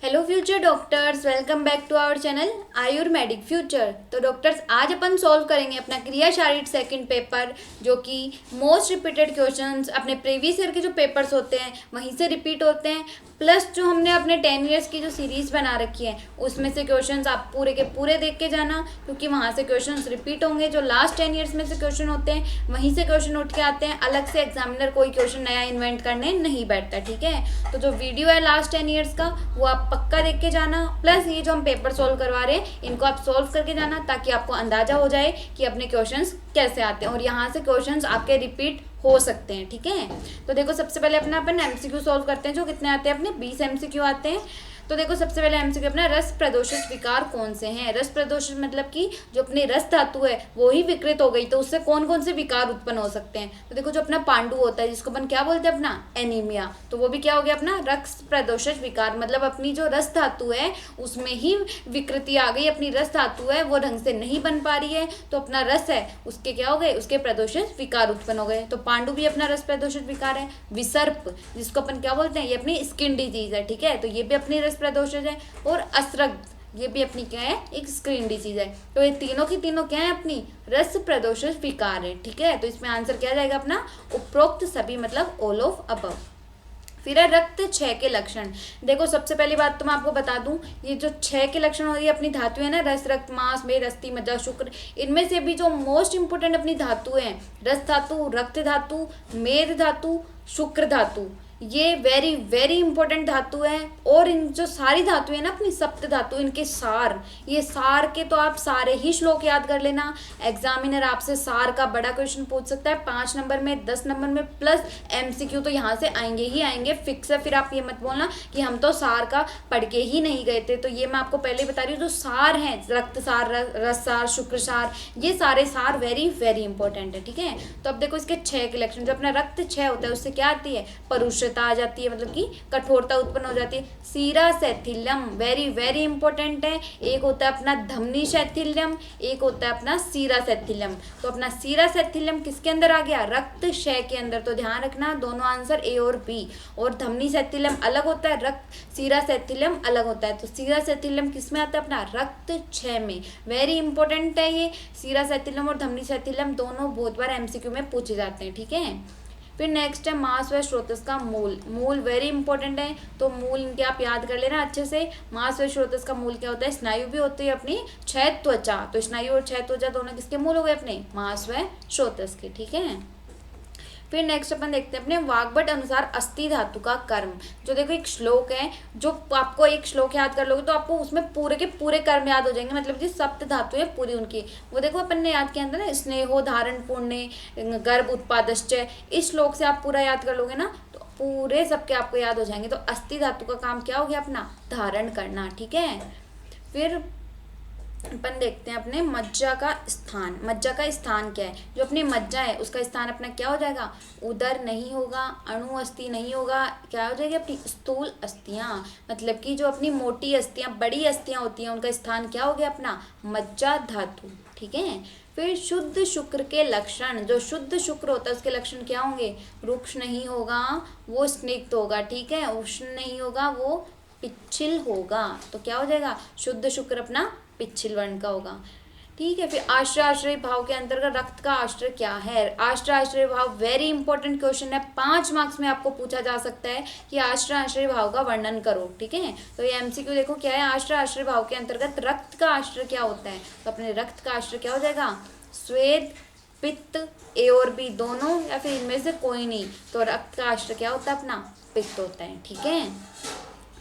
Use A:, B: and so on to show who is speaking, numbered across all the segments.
A: Hello future doctors, welcome back to our channel Ayurvedic future. तो doctors आज अपन solve करेंगे अपना क्रियाशारीट सेकंड पेपर, जो कि मोस्ट रिपीटेड क्वेश्चंस अपने प्रीवियस ईयर के जो पेपर्स होते हैं वहीं से रिपीट होते हैं, प्लस जो हमने अपने 10 ईयर्स की जो सीरीज़ बना रखी है उसमें से क्वेश्चंस आप पूरे के पूरे देख के जाना, क्योंकि वहाँ से क्वेश्चंस रिपीट होंगे। जो लास्ट 10 ईयर्स में से क्वेश्चन होते हैं वहीं से क्वेश्चन उठ के आते हैं, अलग से एग्जामिनर कोई क्वेश्चन नया इन्वेंट करने नहीं बैठता। ठीक है, तो जो वीडियो है लास्ट 10 ईयर्स का वो आप पक्का देख के जाना, प्लस ये जो हम पेपर सॉल्व करवा रहे हैं इनको आप सॉल्व करके जाना, ताकि आपको अंदाजा हो जाए कि अपने क्वेश्चंस कैसे आते हैं और यहाँ से क्वेश्चंस आपके रिपीट हो सकते हैं। ठीक है, तो देखो सबसे पहले अपना अपन एमसीक्यू सॉल्व करते हैं, जो कितने आते हैं अपने 20 एमसीक्यू आते हैं। तो देखो सबसे पहले एमसीक्यू अपना रस प्रदोषित विकार कौन से हैं। रस प्रदोषित मतलब कि जो अपनी रस धातु है वो ही विकृत हो गई तो उससे कौन कौन से विकार उत्पन्न हो सकते हैं। तो देखो जो अपना पांडु होता है जिसको अपन क्या बोलते हैं अपना एनीमिया, तो वो भी क्या हो गया अपना रस प्रदोषित विकार, मतलब अपनी जो रस धातु है उसमें ही विकृति आ गई, अपनी रस धातु है वो ढंग से नहीं बन पा रही है, तो अपना रस है उसके क्या हो गए, उसके प्रदोषित विकार उत्पन्न हो गए। तो पांडु भी अपना रस प्रदोषित विकार है। विसर्प जिसको अपन क्या बोलते हैं, ये अपनी स्किन डिजीज है। ठीक है, तो ये भी अपनी रस प्रदोषित है। और असरक्त ये भी अपनी क्या है, एक स्किन डिजीज है। तो ये तीनों की तीनों क्या है, अपनी रस प्रदोषित विकार है। ठीक है, तो इसमें आंसर क्या जाएगा अपना उपरोक्त सभी, मतलब ऑल ऑफ अबव। फिर है रक्त क्षय के लक्षण। देखो सबसे पहली बात तो मैं आपको बता दूं, ये जो क्षय के लक्षण हो रही है अपनी धातु है ना, रस रक्त मांस मेद अस्थि मज्जा शुक्र, इनमें से भी जो मोस्ट इंपोर्टेंट अपनी धातु है रस धातु, रक्त धातु, मेद धातु, शुक्र धातु, ये वेरी वेरी इंपॉर्टेंट धातु है। और इन जो सारी धातु है ना अपनी सप्त धातु, इनके सार, ये सार के तो आप सारे ही श्लोक याद कर लेना। एग्जामिनर आपसे सार का बड़ा क्वेश्चन पूछ सकता है 5 नंबर में, 10 नंबर में, प्लस एमसीक्यू तो यहाँ से आएंगे ही आएंगे फिक्स है। फिर आप ये मत बोलना कि हम तो सार का पढ़ के ही नहीं गए थे। तो ये मैं आपको पहले बता रही हूँ, जो सार हैं रक्त सार, रस सार, शुक्र सार, ये सारे सार वेरी वेरी इंपॉर्टेंट है। ठीक है, तो अब देखो इसके क्षय के लक्षण। जो अपना रक्त क्षय होता है उससे क्या आती है, परुष आ जाती है, मतलब कि कठोरता उत्पन्न हो जाती है। सीरा शैथिल्यम वेरी वेरी इंपॉर्टेंट है। एक होता है अपना धमनी शैथिल्यम, एक होता है अपना सीरा शैथिल्यम। तो अपना सीरा शैथिल्यम किसके अंदर आ गया, रक्त क्षय के अंदर। तो ध्यान रखना दोनों आंसर ए और बी। और धमनी शैथिल्यम अलग होता है, रक्त सीरा शैथिल्यम अलग होता है। तो सीरा शैथिल्यम किस में आता है, अपना रक्त क्षय में। वेरी इंपॉर्टेंट है ये सीरा शैथिल्यम और धमनी शैथिल्यम, दोनों बहुत बार एमसीक्यू में पूछे जाते हैं। ठीक है, फिर नेक्स्ट है मास व स्रोतस का मूल। मूल वेरी इंपॉर्टेंट है, तो मूल इनके आप याद कर लेना अच्छे से। मास व स्रोतस का मूल क्या होता है, स्नायु भी होती है अपनी, क्षय त्वचा। तो स्नायु और क्षय त्वचा दोनों किसके मूल हो गए, अपने मास व स्रोतस के। ठीक है, फिर नेक्स्ट अपन देखते हैं अपने वाग्भट अनुसार अस्थि धातु का कर्म। जो देखो एक श्लोक है, जो आपको एक श्लोक याद कर लोगे तो आपको उसमें पूरे के पूरे कर्म याद हो जाएंगे, मतलब जो सप्त धातु है पूरी उनकी। वो देखो अपन ने याद किया था ना, स्नेहो धारण पुण्य गर्भ उत्पादश्च, इस श्लोक से आप पूरा याद कर लोगे ना तो पूरे सबके आपको याद हो जाएंगे। तो अस्थि धातु का काम क्या हो गया, अपना धारण करना। ठीक है, फिर अपन देखते हैं अपने मज्जा का स्थान। मज्जा का स्थान क्या है, जो अपनी मज्जा है उसका स्थान अपना क्या हो जाएगा, उदर नहीं होगा, अणु अस्थि नहीं होगा, क्या हो जाएगी अपनी स्थूल अस्थियां, मतलब कि जो अपनी मोटी अस्थियां, बड़ी अस्थियां होती हैं उनका स्थान क्या हो गया, अपना मज्जा धातु। ठीक है, फिर शुद्ध शुक्र के लक्षण। जो शुद्ध शुक्र होता है उसके लक्षण क्या होंगे, रुक्ष नहीं होगा, वो स्निग्ध होगा। ठीक है, उष्ण नहीं होगा, वो पिच्छिल होगा। तो क्या हो जाएगा, शुद्ध शुक्र अपना पिच्छिल वर्ण का होगा। ठीक है, फिर आश्रय आश्रय भाव के अंतर्गत रक्त का आश्रय क्या है। आश्रय आश्रय भाव वेरी इंपॉर्टेंट क्वेश्चन है, 5 मार्क्स में आपको पूछा जा सकता है कि आश्रय आश्रय भाव का वर्णन करो। ठीक है, तो ये एमसीक्यू देखो क्या है, आश्रय आश्रय भाव के अंतर्गत रक्त का आश्रय क्या होता है। तो अपने रक्त का आश्रय क्या हो जाएगा, श्वेत पित्त, ए और बी दोनों, या फिर इनमें से कोई नहीं। तो रक्त का आश्रय क्या होता है, अपना पित्त होता है। ठीक है,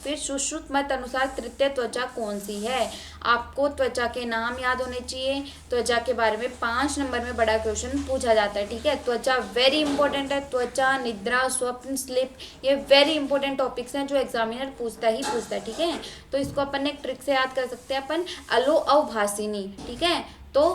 A: फिर सुश्रुत मत अनुसार तृतीय त्वचा कौन सी है। आपको त्वचा के नाम याद होने चाहिए। त्वचा के बारे में 5 नंबर में बड़ा क्वेश्चन पूछा जाता है। ठीक है, त्वचा वेरी इंपॉर्टेंट है। त्वचा, निद्रा, स्वप्न, स्लिप, ये वेरी इंपॉर्टेंट टॉपिक्स हैं जो एग्जामिनर पूछता ही पूछता है। ठीक है, तो इसको अपन एक ट्रिक से याद कर सकते हैं अपन, अलो अवभासिनी। ठीक है, तो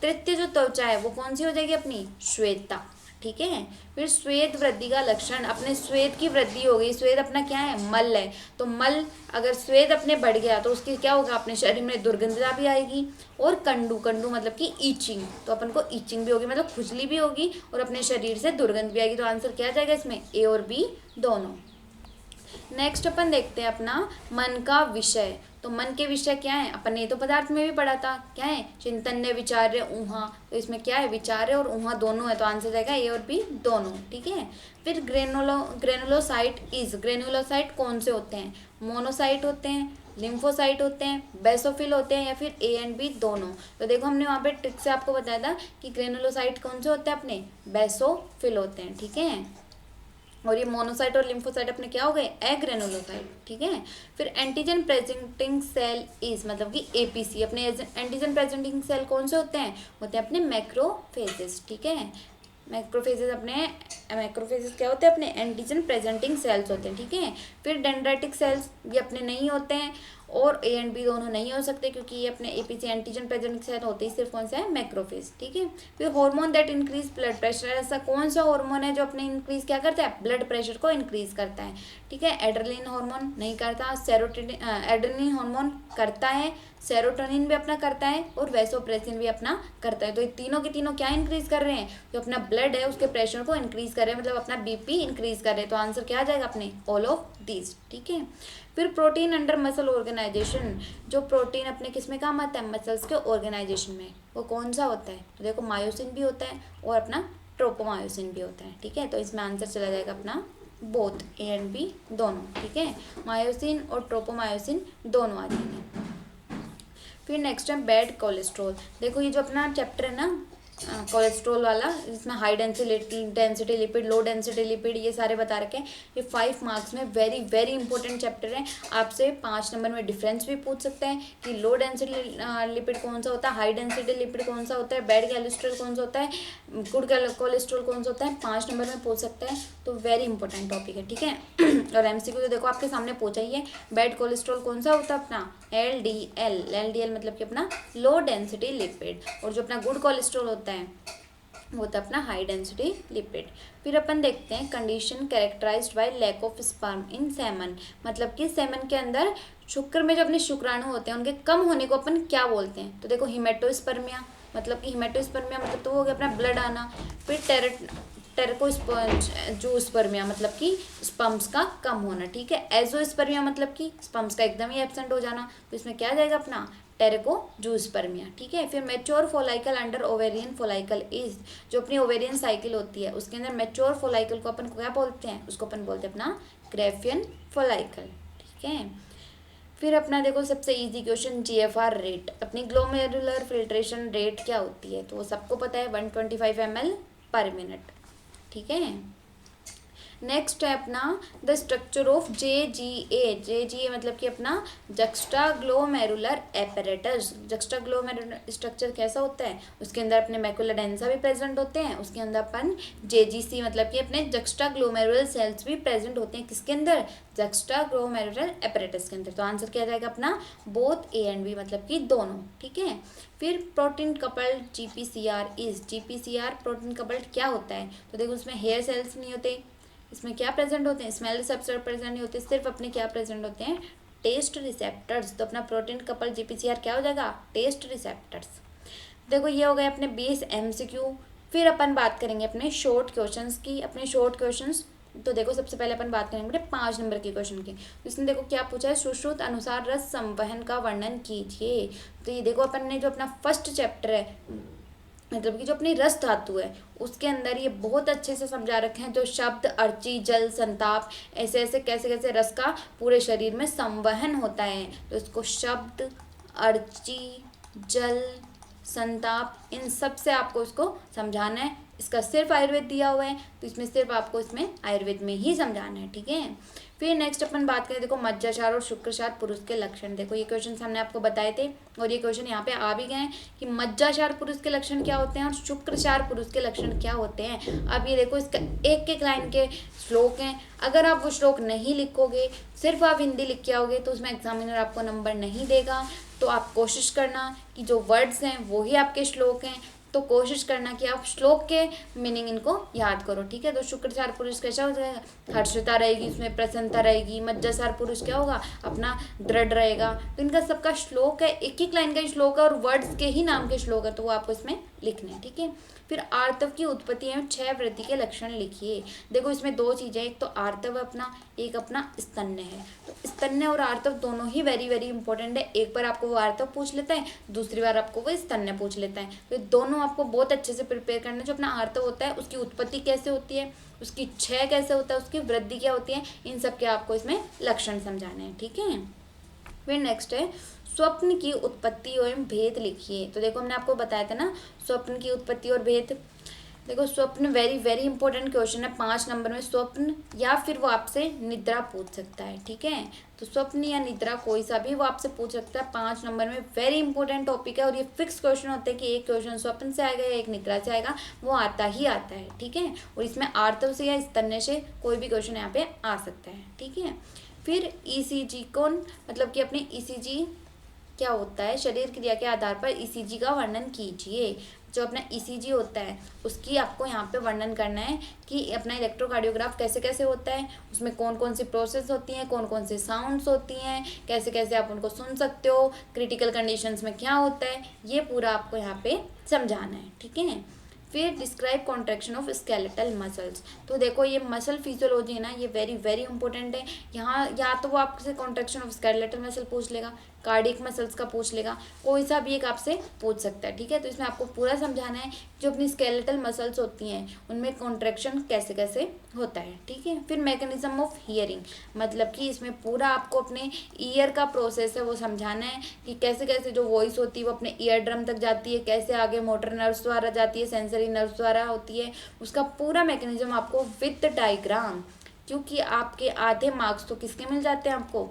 A: तृतीय जो त्वचा है वो कौन सी हो जाएगी, अपनी श्वेता। ठीक है, फिर श्वेत वृद्धि का लक्षण, अपने श्वेत की वृद्धि हो गई। श्वेत अपना क्या है, मल है। तो मल अगर श्वेत अपने बढ़ गया तो उसकी क्या होगा, अपने शरीर में दुर्गंधता भी आएगी। और कंडू, कंडू मतलब कि ईचिंग, तो अपन को ईचिंग भी होगी, मतलब खुजली भी होगी और अपने शरीर से दुर्गंध भी आएगी। तो आंसर क्या जाएगा इसमें, ए और बी दोनों। नेक्स्ट अपन देखते हैं अपना मन का विषय। तो मन के विषय क्या है, अपन ने तो पदार्थ में भी पढ़ा था, क्या है, चिंतन्य विचार्य ऊहा। तो इसमें क्या है, विचार्य और ऊहा दोनों है, तो आंसर जाएगा ए और बी दोनों, ठीक है। फिर ग्रेनुलोसाइट इज, ग्रेनुलोसाइट कौन से होते हैं, मोनोसाइट होते हैं, लिम्फोसाइट होते हैं, बेसोफिल होते हैं, या फिर ए एंड बी दोनों। तो देखो हमने वहाँ पे ट्रिक से आपको बताया था कि ग्रेनुलोसाइट कौन से होते हैं अपने, बेसोफिल होते हैं, ठीक है। और ये मोनोसाइट और लिम्फोसाइट अपने क्या हो गए, एग्रेनुलोसाइट, ठीक है। फिर एंटीजन प्रेजेंटिंग सेल इज, मतलब कि एपीसी, अपने एंटीजन प्रेजेंटिंग सेल कौन से होते हैं अपने मैक्रोफेजेस, ठीक है। मैक्रोफेजेस अपने, मैक्रोफेजेस क्या होते हैं अपने, एंटीजन प्रेजेंटिंग सेल्स होते हैं, ठीक है। फिर डेंड्राइटिक सेल्स ये अपने नहीं होते हैं, और ए एंड बी दोनों नहीं हो सकते, क्योंकि ये अपने एपीसी एंटीजन प्रेजेंटिंग सेल होते ही सिर्फ कौन सा है, मैक्रोफेज, ठीक है। फिर hormone that increase blood pressure, ऐसा कौन सा हार्मोन है जो अपने इंक्रीज क्या करता है, ब्लड प्रेशर को इंक्रीज करता है, ठीक है। एड्रेनलिन हार्मोन नहीं करता, सेरोटोनिन, एड्रेनलिन हार्मोन करता है, सेरोटोनिन भी अपना करता है, और वैसोप्रेसिन भी अपना करता है। तो ये तीनों के तीनों क्या इंक्रीज कर रहे हैं, जो अपना ब्लड है उसके प्रेशर को इंक्रीज कर रहे हैं, मतलब अपना बीपी इंक्रीज कर रहे हैं। तो आंसर क्या आ जाएगा अपने, ऑल ऑफ दीज, ठीक है। फिर प्रोटीन अंडर मसल ऑर्गेनाइजेशन, जो प्रोटीन अपने किस में काम आता है, मसल्स के ऑर्गेनाइजेशन में, वो कौन सा होता है, तो देखो मायोसिन भी होता है और अपना ट्रोपोमायोसिन भी होता है, ठीक है। तो इसमें आंसर चला जाएगा अपना बोथ, ए एंड बी दोनों, ठीक है। मायोसिन और ट्रोपोमायोसिन दोनों आ जाएंगे। फिर नेक्स्ट है बैड कोलेस्ट्रॉल। देखो ये जो अपना चैप्टर है ना कोलेस्ट्रॉल वाला, इसमें high density lipid, low density lipid, ये सारे बता रखे हैं। ये 5 मार्क्स में वेरी वेरी इंपॉर्टेंट चैप्टर है। आपसे 5 नंबर में डिफरेंस भी पूछ सकते हैं कि लो डेंसिटी लिपिड कौन सा होता है, हाई डेंसिटी लिपिड कौन सा होता है, बैड कोलेस्ट्रॉल कौन सा होता है, गुड कोलेस्ट्रॉल कौन सा होता है, 5 नंबर में पूछ सकते हैं। तो वेरी इंपॉर्टेंट टॉपिक है, ठीक है। और एमसीक्यू तो देखो आपके सामने पूछा ही है, बैड कोलेस्ट्रॉल कौन सा होता है अपना, LDL, LDL मतलब कि अपना लो डेंसिटी लिपिड, और जो अपना गुड कोलेस्ट्रॉल होता है वो होता है अपना हाई डेंसिटी लिपिड। फिर अपन देखते हैं condition characterized by lack of sperm in semen, मतलब कि सेमन के अंदर शुक्र में जो अपने शुक्राणु होते हैं उनके कम होने को अपन क्या बोलते हैं, तो देखो हिमेटोस्पर्मिया, मतलब कि हिमेटोस्पर्मिया मतलब तो हो गया अपना ब्लड आना। फिर टेरकोजोस्पर्मिया मतलब कि स्पर्म्स का कम होना, ठीक है। एजोस्पर्मिया मतलब कि स्पर्म्स का एकदम ही एब्सेंट हो जाना। तो इसमें क्या जाएगा अपना टेरकोजूस्पर्मिया, ठीक है। फिर मैच्योर फोलाइकल अंडर ओवेरियन फोलाइकल इज, जो अपनी ओवेरियन साइकिल होती है उसके अंदर मैच्योर फोलाइकल को अपन क्या बोलते हैं, उसको अपन बोलते हैं अपना ग्रेफियन फोलाइकल, ठीक है। फिर अपना देखो सबसे इजी क्वेश्चन, GFR रेट, अपनी ग्लोमेरुलर फिल्ट्रेशन रेट क्या होती है, तो वो सबको पता है 125 ml पर मिनट, ठीक है। नेक्स्ट है अपना द स्ट्रक्चर ऑफ JGA मतलब कि अपना जक्स्टाग्लोमेरुलर एपरेटस। जक्स्टाग्लोमेरुलर स्ट्रक्चर कैसा होता है, उसके अंदर अपने मैकुला डेंसा भी प्रेजेंट होते हैं, उसके अंदर अपन JGC मतलब कि अपने जक्स्टाग्लोमेरुलर सेल्स भी प्रेजेंट होते हैं, किसके अंदर, जक्स्टाग्लोमेरुलर एपरेटस के अंदर। तो आंसर क्या जाएगा अपना बोथ A एंड B मतलब कि दोनों, ठीक है। फिर protein coupled GPCR is, GPCR protein coupled क्या होता है, तो देखो उसमें हेयर सेल्स नहीं होते, इसमें क्या प्रेजेंट होते हैं, स्मेल रिसेप्टर प्रेजेंट नहीं होते, सिर्फ अपने क्या प्रेजेंट होते हैं, टेस्ट रिसेप्टर्स। तो अपना प्रोटीन कपल GPCR क्या हो जाएगा, टेस्ट रिसेप्टर्स। देखो ये हो गए अपने 20 MCQ। फिर अपन बात करेंगे अपने शॉर्ट क्वेश्चंस की, अपने शॉर्ट क्वेश्चंस। तो देखो सबसे पहले अपन बात करेंगे 5 नंबर के क्वेश्चन की। तो इसमें देखो क्या पूछा है, सुश्रुत अनुसार रस संवहन का वर्णन कीजिए। तो ये देखो अपन ने जो अपना फर्स्ट चैप्टर है, मतलब कि जो अपनी रस धातु है उसके अंदर ये बहुत अच्छे से समझा रखे हैं, जो शब्द अर्ची, जल, संताप, ऐसे ऐसे कैसे कैसे रस का पूरे शरीर में संवहन होता है। तो इसको शब्द, अर्ची, जल, संताप, इन सब से आपको इसको समझाना है। इसका सिर्फ आयुर्वेद दिया हुआ है, तो इसमें सिर्फ आपको इसमें आयुर्वेद में ही समझाना है, ठीक है। फिर नेक्स्ट अपन बात करें, देखो मज्जाक्षार और शुक्रक्षार पुरुष के लक्षण। देखो ये क्वेश्चन हमने आपको बताए थे और ये क्वेश्चन यहाँ पे आ भी गए हैं कि मज्जाक्षार पुरुष के लक्षण क्या होते हैं और शुक्रक्षार पुरुष के लक्षण क्या होते हैं। अब ये देखो इसका एक लाइन के श्लोक हैं, अगर आप वो श्लोक नहीं लिखोगे, सिर्फ आप हिंदी लिख के आओगे तो उसमें एग्जामिनर आपको नंबर नहीं देगा। तो आप कोशिश करना कि जो वर्ड्स हैं वो ही आपके श्लोक हैं, तो तो कोशिश करना कि आप श्लोक के मीनिंग इनको याद करो, ठीक है। तो शुक्रचार पुरुष कैसा हो जाएगा, हर्षता रहेगी, उसमें प्रसन्नता रहेगी। मज्जासार पुरुष क्या होगा, अपना दृढ़ रहेगा। तो इनका सबका श्लोक है, एक एक लाइन का ही श्लोक है और वर्ड्स के ही नाम के श्लोक है, तो वो आपको इसमें लिखने हैं, ठीक है। फिर आर्तव की उत्पत्ति एवं 6 वृद्धि के लक्षण लिखिए। देखो इसमें 2 चीजें, एक तो आर्तव अपना, एक अपना स्तन्य है। तो स्तन्य और आर्तव दोनों ही वेरी वेरी इंपॉर्टेंट है। एक बार आपको वो आर्तव पूछ लेता है, दूसरी बार आपको वो स्तन्य पूछ लेता है। तो दोनों आपको बहुत अच्छे से प्रिपेयर करना है। जो अपना आर्तव होता है उसकी उत्पत्ति कैसे होती है, उसकी क्षय कैसे होता है, उसकी वृद्धि क्या होती है, इन सब के आपको इसमें लक्षण समझाने हैं, ठीक है। फिर नेक्स्ट है स्वप्न की उत्पत्ति एवं भेद लिखिए। तो देखो हमने आपको बताया था ना स्वप्न की उत्पत्ति और भेद। देखो स्वप्न वेरी वेरी इंपॉर्टेंट क्वेश्चन है 5 नंबर में। स्वप्न या फिर वो आपसे निद्रा पूछ सकता है, ठीक है। तो स्वप्न या निद्रा कोई सा भी वो आपसे पूछ सकता है 5 नंबर में। वेरी इंपॉर्टेंट टॉपिक है और ये फिक्स क्वेश्चन होते हैं कि एक क्वेश्चन स्वप्न से आएगा या एक निद्रा से आएगा, वो आता ही आता है, ठीक है। और इसमें आर्तव से या स्तन्य से कोई भी क्वेश्चन यहाँ पे आ सकता है, ठीक है। फिर ईसीजी कौन, मतलब कि अपने ईसीजी क्या होता है, शरीर क्रिया के आधार पर ईसीजी का वर्णन कीजिए। जो अपना ईसीजी होता है उसकी आपको यहाँ पे वर्णन करना है कि अपना इलेक्ट्रोकार्डियोग्राफ कैसे कैसे होता है, उसमें कौन कौन सी प्रोसेस होती हैं, कौन कौन से साउंड्स होती हैं, कैसे कैसे आप उनको सुन सकते हो, क्रिटिकल कंडीशंस में क्या होता है, ये पूरा आपको यहाँ पे समझाना है, ठीक है। फिर describe contraction of skeletal muscles. तो देखो ये मसल फिजियोलॉजी है ना, ये वेरी वेरी इंपॉर्टेंट है। यहाँ या तो वो आपसे कॉन्ट्रैक्शन ऑफ स्केलेटल मसल पूछ लेगा, कार्डियक मसल्स का पूछ लेगा, कोई सा भी एक आपसे पूछ सकता है, ठीक है। तो इसमें आपको पूरा समझाना है जो अपनी स्केलेटल मसल्स होती हैं उनमें कॉन्ट्रैक्शन कैसे कैसे होता है, ठीक है। फिर मैकेनिज्म ऑफ हियरिंग, मतलब कि इसमें पूरा आपको अपने ईयर का प्रोसेस है वो समझाना है कि कैसे कैसे जो वॉइस होती है वो अपने ईयर ड्रम तक जाती है, कैसे आगे मोटर नर्व्स द्वारा जाती है, सेंसरी नर्व्स द्वारा होती है, उसका पूरा मैकेनिज्म आपको विद डायग्राम, क्योंकि आपके आधे मार्क्स तो किसके मिल जाते हैं आपको,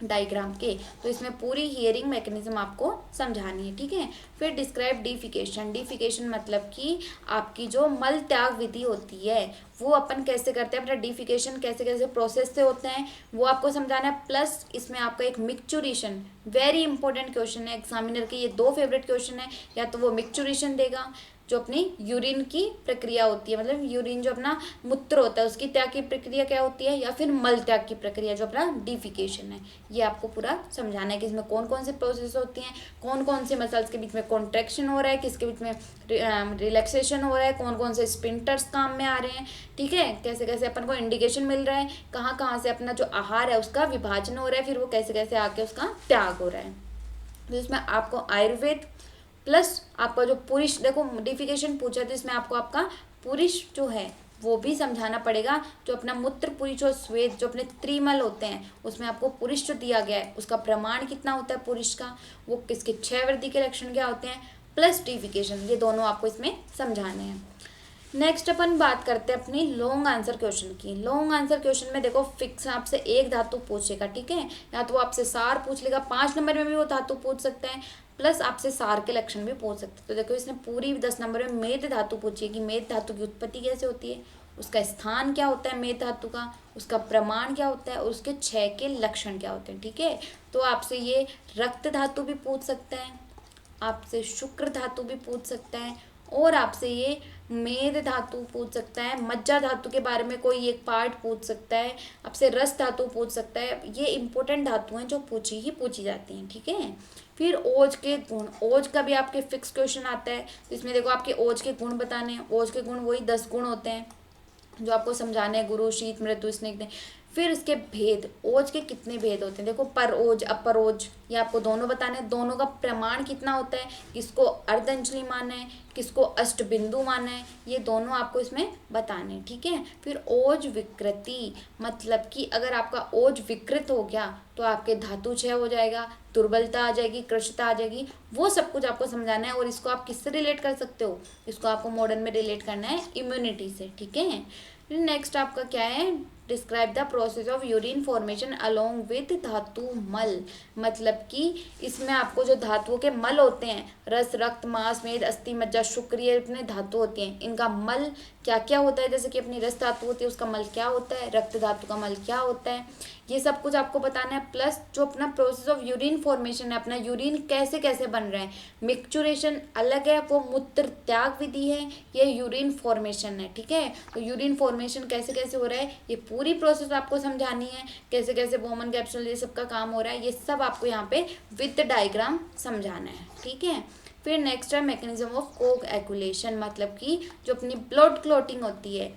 A: डायग्राम के। तो इसमें पूरी हियरिंग मैकेनिज्म आपको समझानी है, ठीक है। फिर डिस्क्राइब डिफिकेशन। डिफिकेशन मतलब कि आपकी जो मल त्याग विधि होती है वो अपन कैसे करते हैं, अपना डिफिकेशन कैसे कैसे प्रोसेस से होते हैं वो आपको समझाना है। प्लस इसमें आपका एक मिक्चुरेशन, वेरी इंपॉर्टेंट क्वेश्चन है एग्जामिनर के, ये 2 फेवरेट क्वेश्चन है। या तो वो मिक्चुरेशन देगा, जो अपनी यूरिन की प्रक्रिया होती है, मतलब यूरिन जो अपना मूत्र होता है उसकी त्याग की प्रक्रिया क्या होती है, या फिर मल त्याग की प्रक्रिया जो अपना डिफिकेशन है, ये आपको पूरा समझाना है कि इसमें कौन कौन से प्रोसेस होती हैं, कौन कौन से मसल्स के बीच में कॉन्ट्रैक्शन हो रहा है, किसके बीच में रिलैक्सेशन हो रहा है, कौन कौन से स्पिंटर्स काम में आ रहे हैं, ठीक है। कैसे कैसे अपन को इंडिकेशन मिल रहा है, कहाँ कहाँ से अपना जो आहार है उसका विभाजन हो रहा है, फिर वो कैसे कैसे आके उसका त्याग हो रहा है। तो इसमें आपको आयुर्वेद प्लस आपका जो पुरुष, देखो डिफिकेशन पूछा तो इसमें आपको आपका पुरुष जो है वो भी समझाना पड़ेगा। जो अपना मूत्र पुरुष और श्वेत जो अपने त्रिमल होते हैं उसमें आपको पुरुष जो दिया गया है उसका प्रमाण कितना होता है पुरुष का, वो किसके 6 वृद्धि के लक्षण क्या होते हैं, प्लस डिफिकेशन, ये दोनों आपको इसमें समझाने हैं। नेक्स्ट अपन बात करते हैं अपनी लॉन्ग आंसर क्वेश्चन की। लॉन्ग आंसर क्वेश्चन में देखो फिक्स आपसे एक धातु पूछेगा, ठीक है। या तो वो आपसे सार पूछ लेगा, 5 नंबर में भी वो धातु पूछ सकते हैं, प्लस आपसे सार के लक्षण भी पूछ सकते हैं। तो देखो इसने पूरी 10 नंबर में मेद धातु पूछी है कि मेद धातु की उत्पत्ति कैसे होती है, उसका स्थान क्या होता है मेद धातु का, उसका प्रमाण क्या होता है और उसके 6 के लक्षण क्या होते हैं, ठीक है। तो आपसे ये रक्त धातु भी पूछ सकता है, आपसे शुक्र धातु भी पूछ सकता है, और आपसे ये मेद धातु पूछ सकता है, मज्जा धातु के बारे में कोई एक पार्ट पूछ सकता है, आपसे रस धातु पूछ सकता है। ये इंपॉर्टेंट धातु हैं जो पूछी जाती हैं, ठीक है। फिर ओज के गुण, ओज का भी आपके फिक्स क्वेश्चन आता है। तो इसमें देखो आपके ओज के गुण बताने हैं। ओज के गुण वही 10 गुण होते हैं जो आपको समझाने हैं, गुरु शीत मृदु स्निग्ध। फिर उसके भेद, ओज के कितने भेद होते हैं, देखो पर ओज अपर ओज, ये आपको दोनों बताने हैं। दोनों का प्रमाण कितना होता है, किसको अर्धंजलि माना है, किसको अष्टबिंदु माना है, ये दोनों आपको इसमें बताने हैं, ठीक है। फिर ओज विकृति, मतलब कि अगर आपका ओज विकृत हो गया तो आपके धातु क्षय हो जाएगा, दुर्बलता आ जाएगी, कृशता आ जाएगी, वो सब कुछ आपको समझाना है। और इसको आप किससे रिलेट कर सकते हो, इसको आपको मॉडर्न में रिलेट करना है इम्यूनिटी से, ठीक है। नेक्स्ट आपका क्या है, describe the process of urine formation along with धातु मल, मतलब कि इसमें आपको जो धातुओं के मल होते हैं, रस रक्त मांस मेद अस्थि मज्जा शुक्र, ये अपने धातु होती हैं, इनका मल क्या क्या होता है, जैसे कि अपनी रस धातु होती है उसका मल क्या होता है, रक्त धातु का मल क्या होता है, ये सब कुछ आपको बताना है। प्लस जो अपना प्रोसेस ऑफ यूरिन फॉर्मेशन है, अपना यूरिन कैसे कैसे बन रहा है, मिक्सचुरेशन अलग है, वो मूत्र त्याग विधि है, ये यूरिन फॉर्मेशन है, ठीक है। तो यूरिन फॉर्मेशन कैसे कैसे हो रहा है, ये पूरी प्रोसेस आपको समझानी है, कैसे कैसे बोमन कैप्सूल ये सब का काम हो रहा है, ये सब आपको यहाँ पे विद डायग्राम समझाना है, ठीक है। फिर नेक्स्ट है मैकेनिज्म ऑफ कोएगुलेशन, मतलब कि जो अपनी ब्लड क्लॉटिंग होती है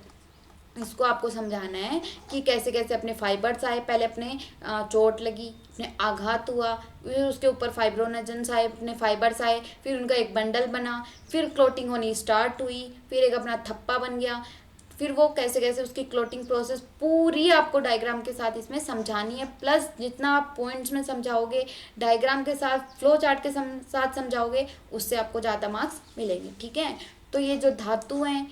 A: इसको आपको समझाना है कि कैसे कैसे अपने फाइबर्स आए, पहले अपने चोट लगी, अपने आघात हुआ, फिर उसके ऊपर फाइब्रोनेजेंस आए, अपने फाइबर्स आए, फिर उनका एक बंडल बना, फिर क्लोटिंग होनी स्टार्ट हुई, फिर एक अपना थप्पा बन गया, फिर वो कैसे कैसे उसकी क्लोटिंग प्रोसेस पूरी आपको डायग्राम के साथ इसमें समझानी है। प्लस जितना आप पॉइंट्स में समझाओगे, डायग्राम के साथ, फ्लो चार्ट के साथ समझाओगे, उससे आपको ज़्यादा मार्क्स मिलेंगे, ठीक है। तो ये जो धातु हैं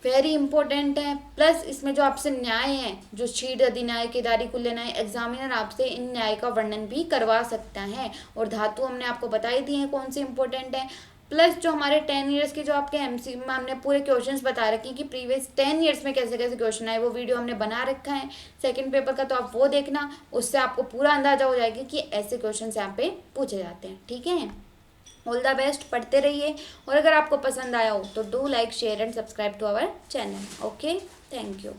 A: वेरी इंपॉर्टेंट है। प्लस इसमें जो आपसे न्याय है, जो शीड अधिन्याय, केदारी कुल्य न्याय, एग्जामिनर आपसे इन न्याय का वर्णन भी करवा सकता है। और धातु हमने आपको बताई दी है कौन सी इंपॉर्टेंट है। प्लस जो हमारे 10 ईयर्स के जो आपके एमसी में हमने पूरे क्वेश्चंस बता रखे हैं कि प्रीवियस 10 ईयर्स में कैसे कैसे क्वेश्चन आए, वो वीडियो हमने बना रखा है सेकंड पेपर का, तो आप वो देखना, उससे आपको पूरा अंदाजा हो जाएगा कि ऐसे क्वेश्चन यहाँ पे पूछे जाते हैं, ठीक है। ऑल द बेस्ट, पढ़ते रहिए, और अगर आपको पसंद आया हो तो do like share and subscribe to our channel. Okay, thank you.